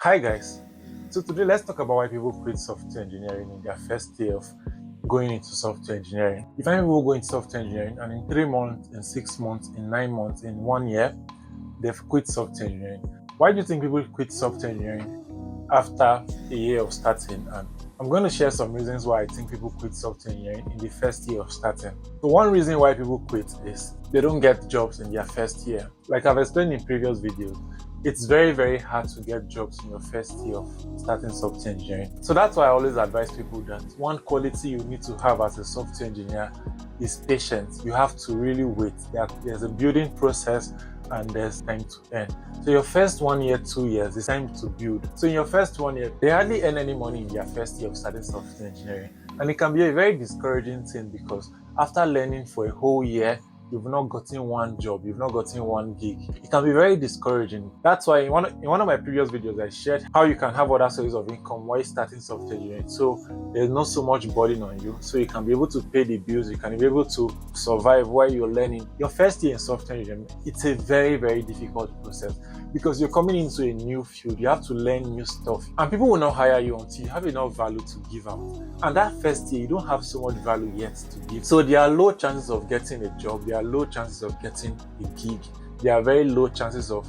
Hi guys, so today let's talk about why people quit software engineering in their first year of going into software engineering. You find people go into software engineering and in 3 months, in 6 months, in 9 months, in 1 year, they've quit software engineering. Why do you think people quit software engineering after a year of starting? And I'm going to share some reasons why I think people quit software engineering in the first year of starting. So one reason why people quit is they don't get jobs in their first year. Like I've explained in previous videos, it's very, very hard to get jobs in your first year of starting software engineering. So that's why I always advise people that one quality you need to have as a software engineer is patience. You have to really wait. There's a building process and there's time to earn. So your first 1 year, 2 years is time to build. So in your first 1 year, they hardly earn any money in their first year of starting software engineering. And it can be a very discouraging thing because after learning for a whole year, you've not gotten one job, you've not gotten one gig. It can be very discouraging. That's why in one of my previous videos, I shared how you can have other sources of income while starting software engineering. So there's not so much burden on you. So you can be able to pay the bills, you can be able to survive while you're learning. Your first year in software engineering, it's a very, very difficult process because you're coming into a new field. You have to learn new stuff. And people will not hire you until you have enough value to give out. And that first year, you don't have so much value yet to give. So there are low chances of getting a job. There are low chances of getting a gig. There are very low chances of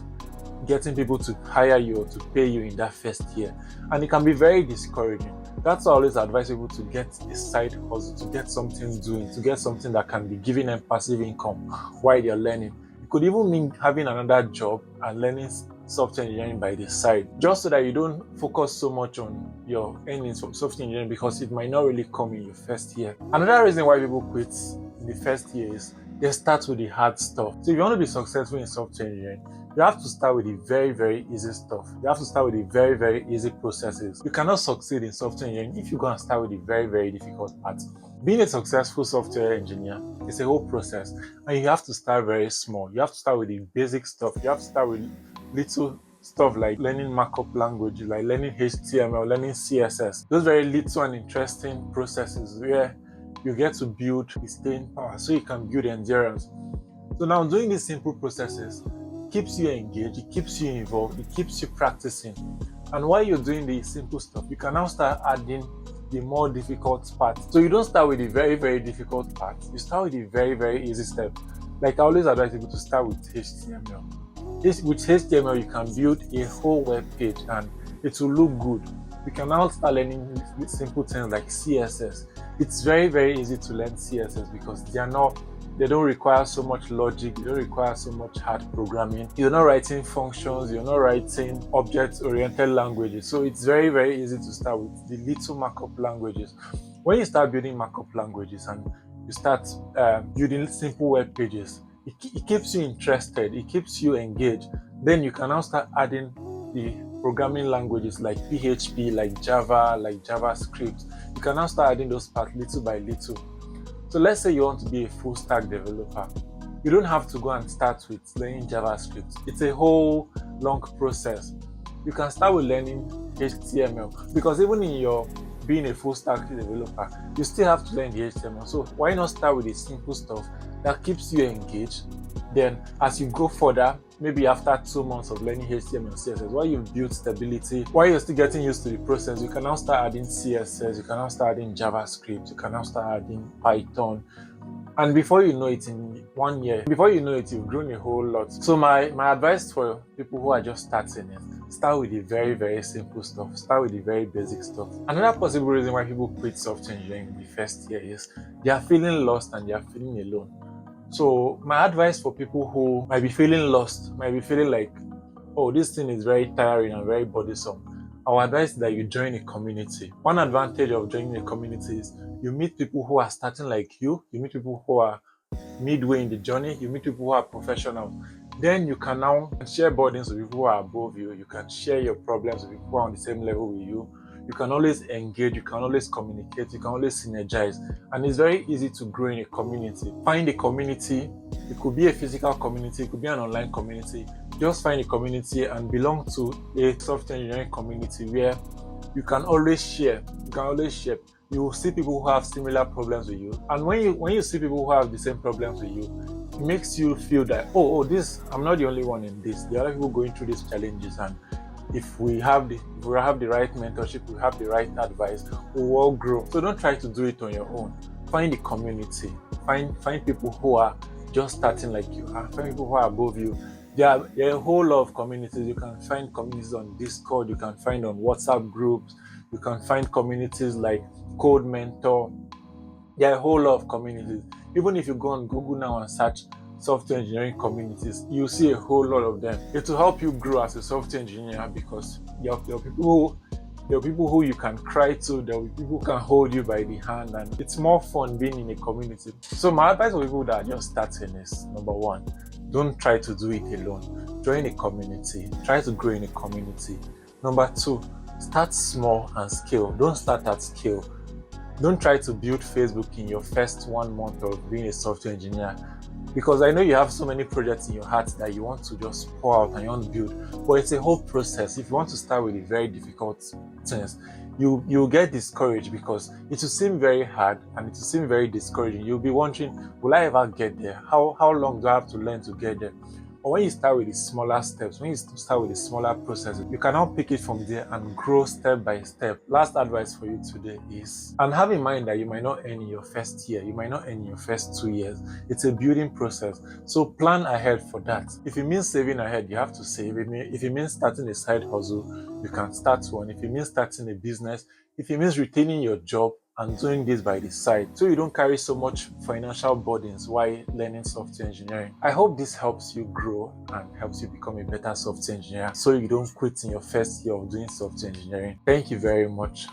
getting people to hire you or to pay you in that first year. And it can be very discouraging. That's why I always advise people to get a side hustle, to get something doing, to get something that can be giving them passive income while they're learning. It could even mean having another job and learning software engineering by the side, just so that you don't focus so much on your earnings from software engineering because it might not really come in your first year. Another reason why people quit in the first year is they start with the hard stuff. So if you want to be successful in software engineering, you have to start with the very, very easy stuff. You have to start with the very, very easy processes. You cannot succeed in software engineering if you go and start with the very, very difficult part. Being a successful software engineer is a whole process, and you have to start very small. You have to start with the basic stuff. You have to start with little stuff like learning markup language, like learning HTML, learning CSS. Those very little and interesting processes where you get to build the staying power so you can build endurance. So now doing these simple processes keeps you engaged, it keeps you involved, it keeps you practicing. And while you're doing the simple stuff, you can now start adding the more difficult parts. So you don't start with the very, very difficult parts. You start with the very, very easy step. Like I always advise people to start with HTML. With HTML, you can build a whole web page and it will look good. You can now start learning simple things like CSS. It's very, very easy to learn CSS because they don't require so much logic, they don't require so much hard programming. You're not writing functions, you're not writing object-oriented languages. So it's very, very easy to start with the little markup languages. When you start building markup languages and you start building simple web pages, it keeps you interested, it keeps you engaged. Then you can now start adding the programming languages like PHP, like Java, like JavaScript. You can now start adding those parts little by little. So let's say you want to be a full stack developer. You don't have to go and start with learning JavaScript. It's a whole long process. You can start with learning HTML because even in your being a full stack developer, you still have to learn the HTML. So why not start with the simple stuff that keeps you engaged? Then as you go further, maybe after 2 months of learning HTML and CSS, while you've built stability, while you're still getting used to the process, you can now start adding CSS, you can now start adding JavaScript, you can now start adding Python. And before you know it, in 1 year, you've grown a whole lot. So my advice for people who are just starting is start with the very, very simple stuff. Start with the very basic stuff. Another possible reason why people quit software engineering in the first year is they are feeling lost and they are feeling alone. So my advice for people who might be feeling lost, might be feeling like, oh, this thing is very tiring and very burdensome, our advice is that you join a community. One advantage of joining a community is you meet people who are starting like you meet people who are midway in the journey, you meet people who are professionals. Then you can now share burdens with people who are above you, you can share your problems with people who are on the same level with you. You can always engage, you can always communicate, you can always synergize. And it's very easy to grow in a community. Find a community. It could be a physical community, it could be an online community. Just find a community and belong to a software engineering community where you can always share. You will see people who have similar problems with you. And when you see people who have the same problems with you, it makes you feel that, I'm not the only one in this. There are other people going through these challenges and If we have the right mentorship, we have the right advice, we will all grow. So don't try to do it on your own. Find the community. Find people who are just starting like you are. Find people who are above you. There are a whole lot of communities. You can find communities on Discord. You can find on WhatsApp groups. You can find communities like Code Mentor. There are a whole lot of communities. Even if you go on Google now and search software engineering communities, you see a whole lot of them. It will help you grow as a software engineer because there are people who you can cry to, there will be people who can hold you by the hand, and it's more fun being in a community. So my advice for people that are just starting is, number one, don't try to do it alone. Join a community. Try to grow in a community. Number two, start small and scale. Don't start at scale. Don't try to build Facebook in your first 1 month of being a software engineer, because I know you have so many projects in your heart that you want to just pour out and you want to build, but it's a whole process. If you want to start with the very difficult things, you'll get discouraged because it will seem very hard and it will seem very discouraging. You'll be wondering, will I ever get there? How long do I have to learn to get there? But when you start with the smaller steps, when you start with the smaller processes, you can now pick it from there and grow step by step. Last advice for you today is, and have in mind that you might not earn in your first year, you might not earn in your first 2 years. It's a building process. So plan ahead for that. If it means saving ahead, you have to save. If it means starting a side hustle, you can start one. If it means starting a business, if it means retaining your job and doing this by the side, so you don't carry so much financial burdens while learning software engineering. I hope this helps you grow and helps you become a better software engineer so you don't quit in your first year of doing software engineering. Thank you very much.